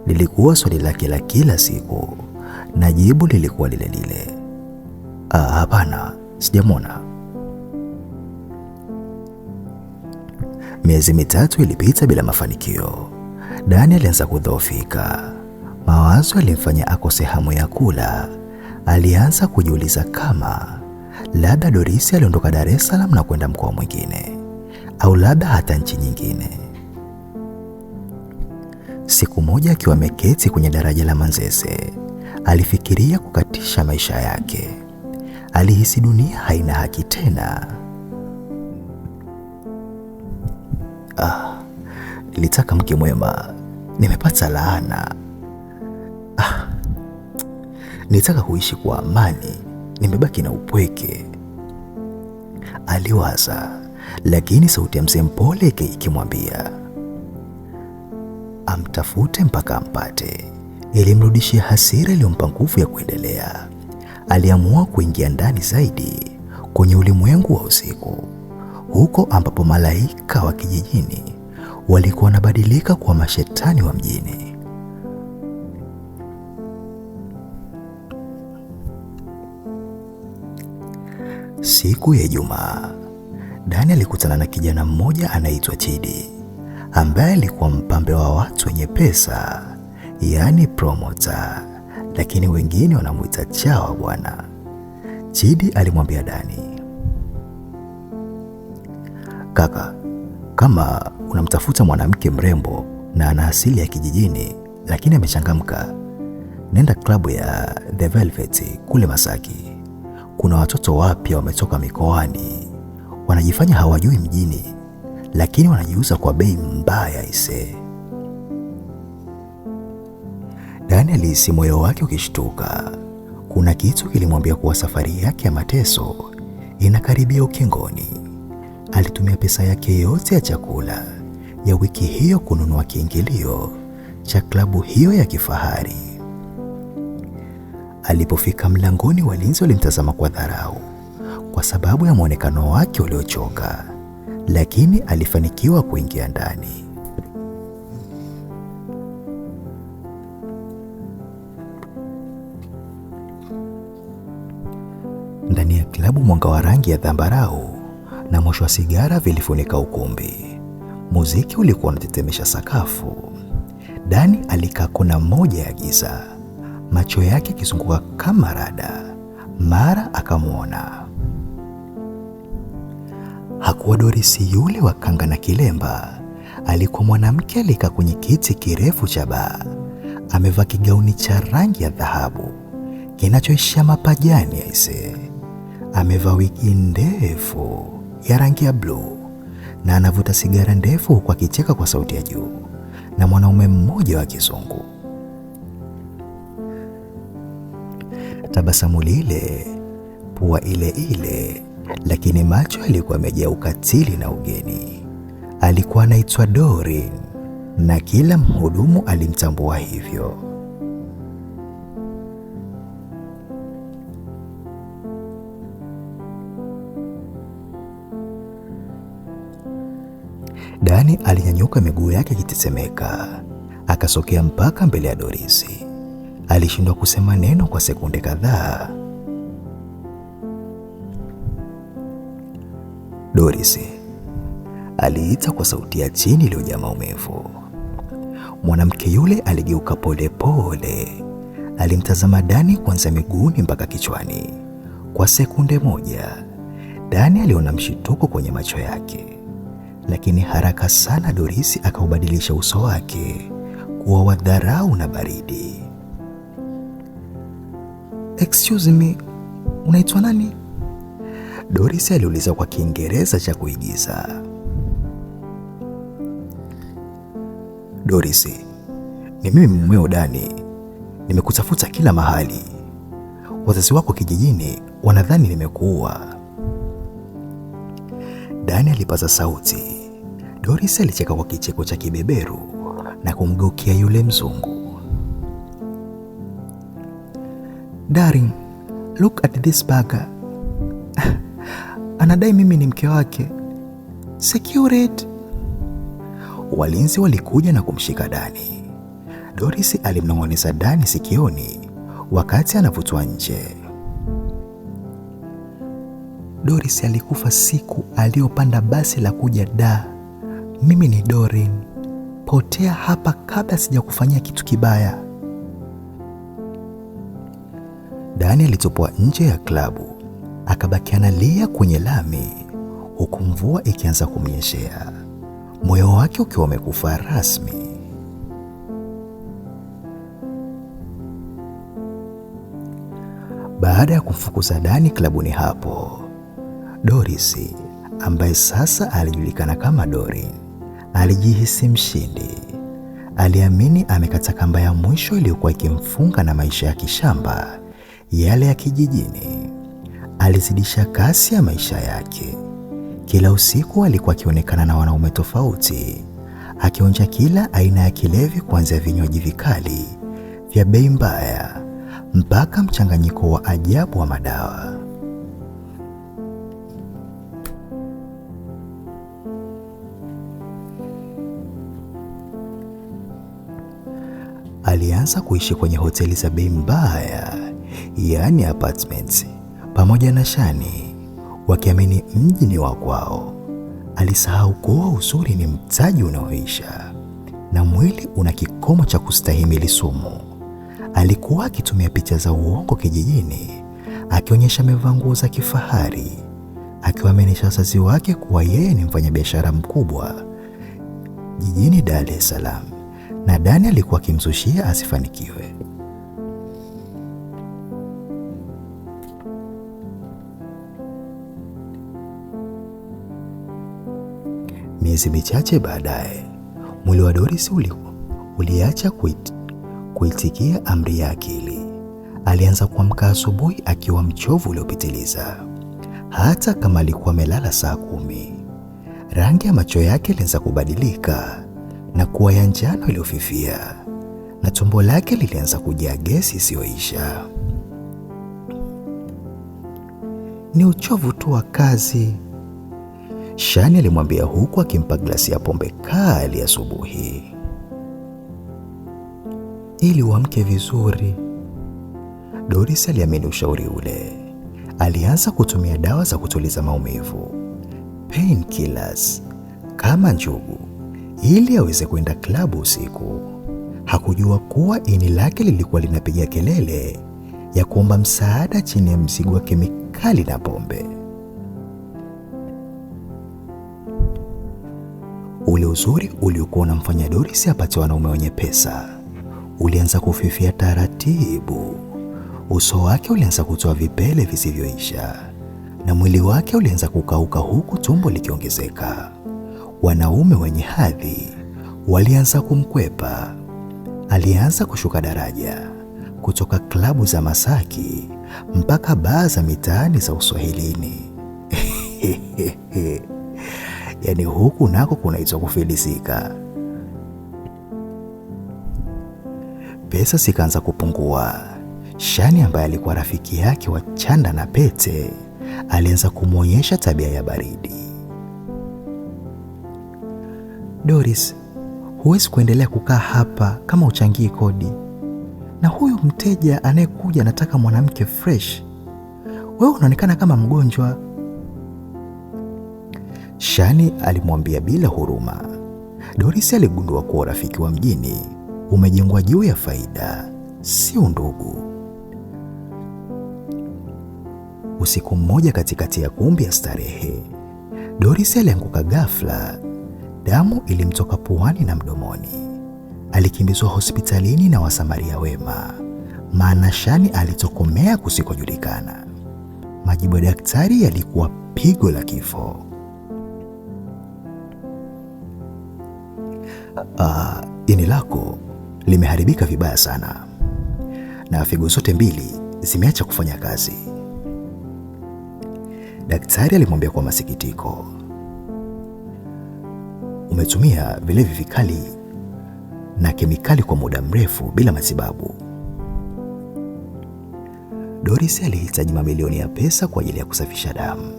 Lilikuwa swali lake la kila siku, na jibu lilikuwa lile lile. Hapana, sijamwona. Miezi mitatu ilipita bila mafanikio. Dani alianza kudhoofika. Mawazo yalimfanya akose hamu ya kula. Alianza kujiuliza kama labda Dorisi aliondoka Dar es Salaam na kwenda mkoa mwingine, au labda hata nchi nyingine. Siku moja akiwa ameketi kwenye daraja la Manzese, alifikiria kukatisha maisha yake. Alihisi dunia haina haki tena. Nilitaka mke mwema, nimepata laana. Nilitaka kuishi kwa amani, nimebaki na upweke, aliwaza. Lakini sauti ya mzee mpole ikimwambia amtafute mpaka ampate ilimrudishia hasira iliyompa nguvu ya kuendelea. Aliamua kuingia ndani zaidi kwenye ulimwengu wa usiku, huko ambapo malaika wa kijijini walikuwa wanabadilika kuwa mashetani wa mjini. Siku ya Ijumaa, Dani alikutana na kijana mmoja anaitwa Chidi, ambaye alikuwa mpambe wa watu wenye pesa, yaani promoter, lakini wengine wanamuita chawa bwana. Chidi alimwambia Dani, kaka, kama unamtafuta mwanamke mrembo na ana asili ya kijijini lakini amechangamka, nenda klabu ya The Velvet kule Masaki. Kuna watoto wapya wametoka mikoani, wanajifanya hawajui mjini, lakini wanajiuza kwa bei mbaya ise. Dani alihisi moyo wake ukishtuka. Kuna kitu kilimwambia kuwa safari yake ya mateso inakaribia ukingoni. Alitumia pesa yake yote ya chakula ya wiki hiyo kununua kiingilio cha klabu hiyo ya kifahari. Alipofika mlangoni, walinzi walimtazama kwa dharau kwa sababu ya muonekano wake uliochoka, lakini alifanikiwa kuingia ndani. klabu mwanga wa rangi ya zambarau na moshi wa sigara vilifunika ukumbi. Muziki ulikuwa unatetemesha sakafu. Dani alikaa kona moja ya giza, macho yake kizunguka kama rada. Mara akamwona. Hakuwa Dorisi yule wa kanga na kilemba. Alikuwa mwanamke alikaa kwenye kiti kirefu cha baa, amevaa kigauni cha rangi ya dhahabu kinachoishia mapajani aise. Amevaa wigi ndefu ya rangi ya bluu na anavuta sigara ndefu huku akicheka kwa sauti ya juu na mwanaume mmoja wa kizungu. Tabasamu lile, pua ile ile, lakini macho yalikuwa yamejaa ukatili na ugeni. Alikuwa anaitwa Dorin na kila mhudumu alimtambua hivyo. Dani alinyanyuka, miguu yake ikitetemeka, akasogea mpaka mbele ya Dorisi. Alishindwa kusema neno kwa sekunde kadhaa. Dorisi, aliita kwa sauti ya chini iliyojaa maumivu. Mwanamke yule aligeuka pole pole. Alimtazama Dani kuanzia miguuni mpaka kichwani. Kwa sekunde moja, Dani aliona mshituko kwenye macho yake, lakini haraka sana Dorisi akaubadilisha uso wake kuwa wa dharau na baridi. "Excuse me, unaitwa nani?" Dorisi aliuliza kwa Kiingereza cha kuigiza. "Dorisi, ni mimi mumeo Dani. Nimekutafuta kila mahali. Wazazi wako kijijini wanadhani nimekuua." Dani alipaza sauti. Dorisi alicheka kwa kicheko cha kibeberu na kumgeukia yule mzungu. "Darling, look at this burger." "Anadai mimi ni mke wake." "Security." Walinzi walikuja na kumshika Dani. Dorisi alimnong'oneza Dani sikioni wakati anavutwa nje. "Dorisi alikufa siku aliyopanda basi la kuja Dar. Mimi ni Dorin. Potea hapa kabla sijakufanyia kitu kibaya." Dani alitupwa nje ya klabu, akabaki analia kwenye lami huku mvua ikianza kumnyeshea, moyo wake ukiwa umekufa rasmi. Baada ya kumfukuza Dani klabuni hapo, Dorisi ambaye sasa alijulikana kama Dorin alijihisi mshindi. Aliamini amekata kamba ya mwisho iliyokuwa ikimfunga na maisha ya kishamba yale ya kijijini. Alizidisha kasi ya maisha yake. Kila usiku alikuwa akionekana na wanaume tofauti, akionja kila aina ya kilevi, kuanzia vinywaji vikali vya bei mbaya mpaka mchanganyiko wa ajabu wa madawa. Alianza kuishi kwenye hoteli za bei mbaya, yaani apartments, pamoja na Shani, wakiamini mji ni wa kwao. Alisahau kuwa uzuri ni mtaji unaoisha na mwili una kikomo cha kustahimili sumu. Alikuwa akitumia picha za uongo kijijini, akionyesha amevaa nguo za kifahari, akiwaaminisha wazazi wake kuwa yeye ni mfanyabiashara mkubwa jijini Dar es Salaam, na Dani alikuwa akimzushia asifanikiwe. Miezi michache baadaye, mwili wa Dorisi uliacha kuitikia amri ya akili. Alianza kuamka asubuhi akiwa mchovu uliopitiliza, hata kama alikuwa amelala saa 10. Rangi ya macho yake ilianza kubadilika na kuwa ya njano iliyofifia, na tumbo lake lilianza kujaa gesi isiyoisha. "Ni uchovu tu wa kazi," Shani alimwambia huku akimpa glasi ya pombe kali asubuhi. "Ili uamke vizuri." Dorisi aliamini ushauri ule. alianza kutumia dawa za kutuliza maumivu, pain killers, kama njugu, ili aweze kwenda klabu usiku. Hakujua kuwa ini lake lilikuwa linapiga kelele ya kuomba msaada chini ya mzigo wa kemikali na pombe. Ule uzuri uliokuwa unamfanya Doris apate wanaume wenye pesa ulianza kufifia taratibu. Uso wake ulianza kutoa vipele visivyoisha na mwili wake ulianza kukauka, huku tumbo likiongezeka. Wanaume wenye hadhi walianza kumkwepa. Alianza kushuka daraja kutoka klabu za Masaki mpaka baa za mitaani za Uswahilini. Yaani huku nako kunaitwa kufilisika. Pesa zikaanza kupungua. Shani ambaye alikuwa rafiki yake wa chanda na pete alianza kumwonyesha tabia ya baridi. Doris, huwezi kuendelea kukaa hapa kama uchangii kodi. Na huyu mteja anayekuja anataka mwanamke fresh. Wewe unaonekana kama mgonjwa. Shani alimwambia bila huruma. Doris aligundua kuwa rafiki wa mjini umejengwa juu ya faida, si undugu. Usiku mmoja katikati ya kumbi ya starehe, Doris alianguka ghafla. Damu ilimtoka puani na mdomoni. Alikimbizwa hospitalini na wasamaria wema, maana Shani alitokomea kusikojulikana. Majibu ya daktari yalikuwa pigo la kifo. Ini lako limeharibika vibaya sana na figo zote mbili zimeacha kufanya kazi, daktari alimwambia kwa masikitiko. Umetumia vilevi vikali na kemikali kwa muda mrefu bila matibabu. Doris alihitaji mamilioni ya pesa kwa ajili ya kusafisha damu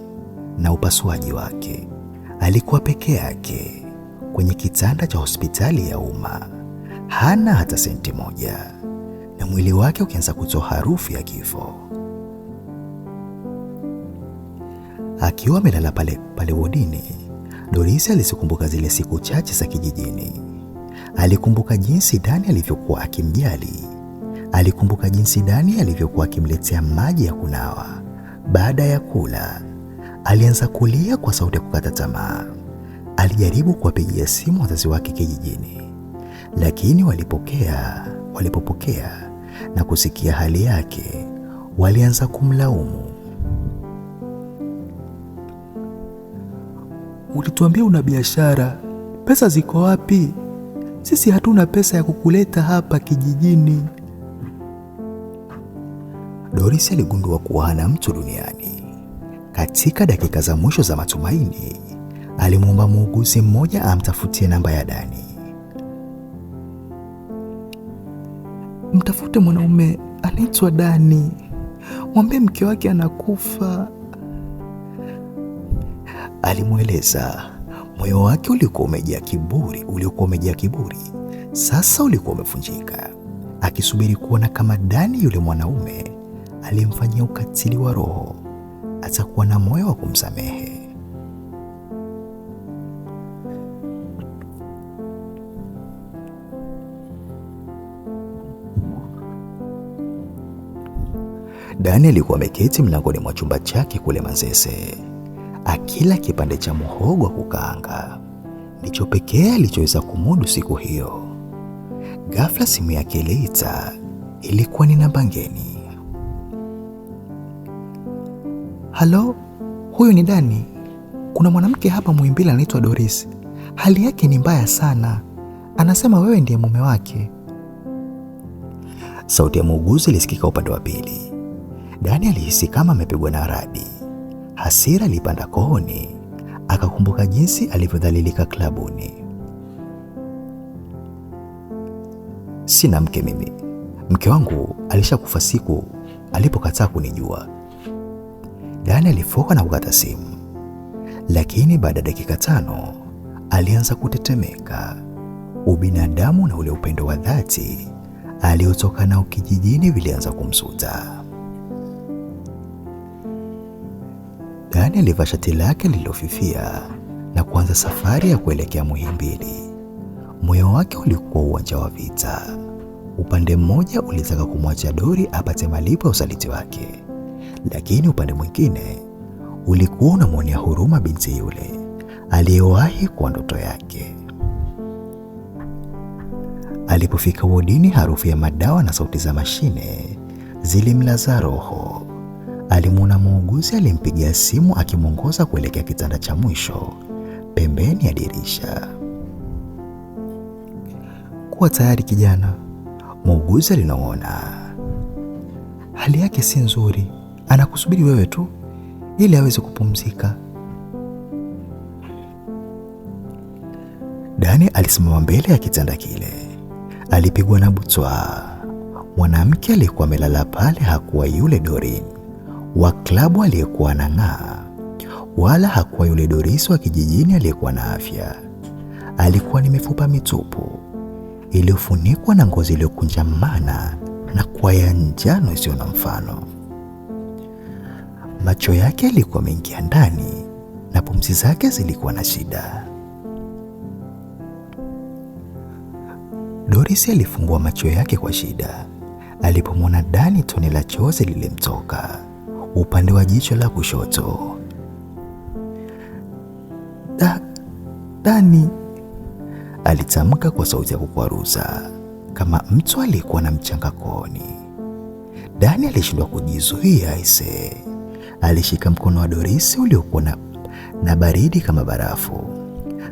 na upasuaji wake. Alikuwa peke yake kwenye kitanda cha hospitali ya umma, hana hata senti moja, na mwili wake ukianza kutoa harufu ya kifo. Akiwa amelala pale wodini, Doris alizikumbuka zile siku chache za kijijini. Alikumbuka jinsi Dani alivyokuwa akimjali. Alikumbuka jinsi Dani alivyokuwa akimletea maji ya kunawa baada ya kula. Alianza kulia kwa sauti ya kukata tamaa. Alijaribu kuwapigia simu wazazi wake kijijini, lakini walipopokea na kusikia hali yake, walianza kumlaumu. Ulituambia una biashara, pesa ziko wapi? Sisi hatuna pesa ya kukuleta hapa kijijini. Doris aligundua kuwa hana mtu duniani. Katika dakika za mwisho za matumaini, alimwomba muuguzi mmoja amtafutie namba ya Dani. Mtafute mwanaume anaitwa Dani, mwambie mke wake anakufa, alimweleza. Moyo wake uliokuwa umejaa kiburi sasa ulikuwa umevunjika, akisubiri kuona kama Dani, yule mwanaume alimfanyia ukatili wa roho, atakuwa na moyo wa kumsamehe. Dani alikuwa ameketi mlangoni mwa chumba chake kule Manzese, akila kipande cha muhogo wa kukaanga, ndicho pekee alichoweza kumudu siku hiyo. Ghafla simu yake iliita. Ilikuwa ni namba ngeni. Halo, huyu ni Dani. Kuna mwanamke hapa Muhimbili anaitwa Doris. Hali yake ni mbaya sana. Anasema wewe ndiye mume wake. Sauti ya muuguzi ilisikika upande wa pili. Dani alihisi kama amepigwa na radi. Hasira ilipanda kooni. Akakumbuka jinsi alivyodhalilika klabuni. Sina mke mimi. Mke wangu alishakufa siku alipokataa kunijua. Dani alifoka na kukata simu. Lakini baada ya dakika 5 alianza kutetemeka. Ubinadamu na ule upendo wa dhati aliotoka nao kijijini vilianza kumsuta. Dani alivaa shati lake lililofifia na kuanza safari ya kuelekea Muhimbili. Moyo wake ulikuwa uwanja wa vita. Upande mmoja ulitaka kumwacha Dori apate malipo ya usaliti wake, lakini upande mwingine ulikuwa unamwonea huruma binti yule aliyewahi kuwa ndoto yake. Alipofika wodini, harufu ya madawa na sauti za mashine zilimlaza roho. Alimwona muuguzi alimpigia simu akimwongoza kuelekea kitanda cha mwisho pembeni ya dirisha. Kuwa tayari kijana, muuguzi alinong'ona. Hali yake si nzuri, anakusubiri wewe tu ili aweze kupumzika. Dani alisimama mbele ya kitanda kile. Alipigwa na butwa. Mwanamke aliyekuwa amelala pale hakuwa yule Doreen wa klabu aliyekuwa anang'aa, wala hakuwa yule Dorisi wa kijijini aliyekuwa na afya. Alikuwa ni mifupa mitupu iliyofunikwa na ngozi iliyokunjamana na kuwa ya njano isiyo na mfano. Macho yake yalikuwa mengia ndani na pumzi zake zilikuwa na shida. Dorisi alifungua macho yake kwa shida alipomwona Dani. Tone la chozi lilimtoka upande wa jicho la kushoto. Dani, alitamka kwa sauti ya kukwaruza kama mtu aliyekuwa na mchanga kooni. Dani alishindwa kujizuia aise. Alishika mkono wa Dorisi uliokuwa na baridi kama barafu.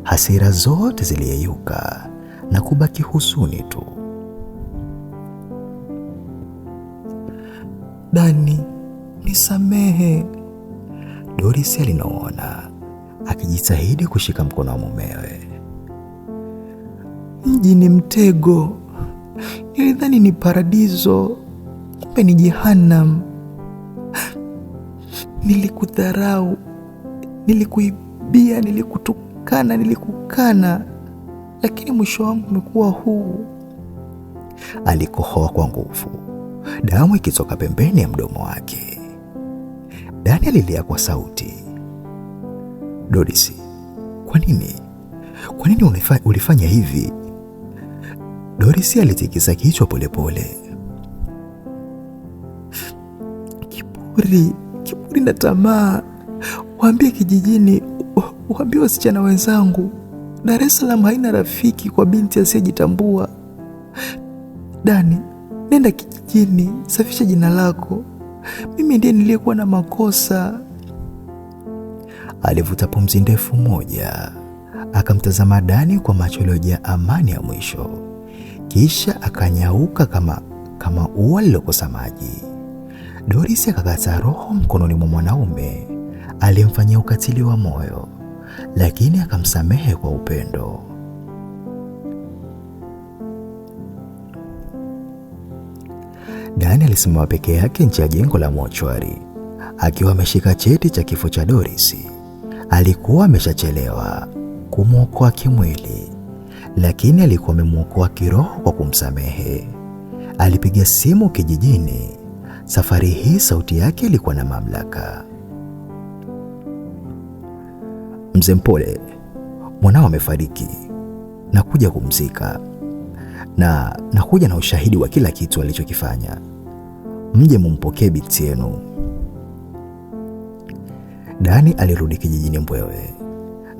Hasira zote ziliyeyuka na kubaki huzuni tu. Dani, nisamehe, Dorisi alinong'ona akijitahidi kushika mkono wa mumewe. Mji ni mtego. Nilidhani ni paradiso, kumbe ni jehanamu. Nilikudharau, nilikuibia, nilikutukana, nilikukana, lakini mwisho wangu umekuwa huu. Alikohoa kwa nguvu, damu ikitoka pembeni ya mdomo wake. Dani alilia kwa sauti. Dorisi, kwa nini ulifanya hivi? Dorisi alitikisa kichwa polepole. Kiburi na tamaa. Waambie kijijini, waambie wasichana wenzangu, Dar es Salaam haina rafiki kwa binti asiyejitambua. Dani, nenda kijijini, safisha jina lako. Mimi ndiye niliyekuwa na makosa. Alivuta pumzi ndefu moja, akamtazama Dani kwa macho yaliyojaa amani ya mwisho, kisha akanyauka kama ua lilokosa maji. Dorisi akakata roho mkononi mwa mwanaume aliyemfanyia ukatili wa moyo, lakini akamsamehe kwa upendo. Dani alisimama peke yake nje ya jengo la mochwari akiwa ameshika cheti cha kifo cha Dorisi. Alikuwa ameshachelewa kumwokoa kimwili, lakini alikuwa amemwokoa kiroho kwa kumsamehe. Alipiga simu kijijini. Safari hii sauti yake ilikuwa na mamlaka. Mzee Mpole, mwanao amefariki. Nakuja kumzika. Nakuja na ushahidi wa kila kitu alichokifanya. Mje mumpokee binti yenu. Dani alirudi kijijini Mbwewe.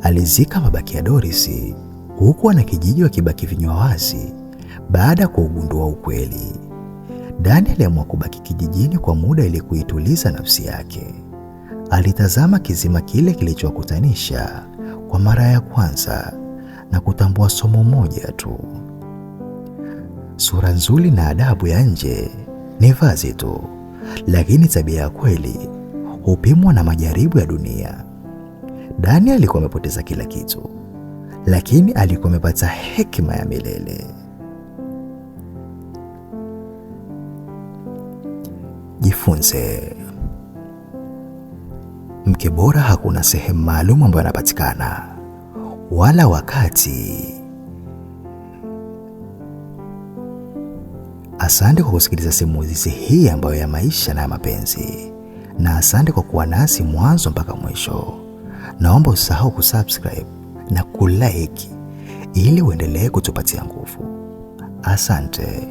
Alizika mabaki ya Dorisi, huku wana kijiji wakibaki vinywa wazi baada ya kugundua ukweli. Dani aliamua kubaki kijijini kwa muda ili kuituliza nafsi yake. Alitazama kizima kile kilichowakutanisha kwa mara ya kwanza na kutambua somo moja tu. Sura nzuri na adabu ya nje ni vazi tu, lakini tabia ya kweli hupimwa na majaribu ya dunia. Dani alikuwa amepoteza kila kitu, lakini alikuwa amepata hekima ya milele. Jifunze. Mke bora hakuna sehemu maalum ambayo anapatikana, wala wakati. Asante kwa kusikiliza simulizi hii ambayo ya maisha na ya mapenzi. na asante kwa kuwa nasi mwanzo mpaka mwisho. Naomba usahau kusubscribe na kulike ili uendelee kutupatia nguvu. Asante.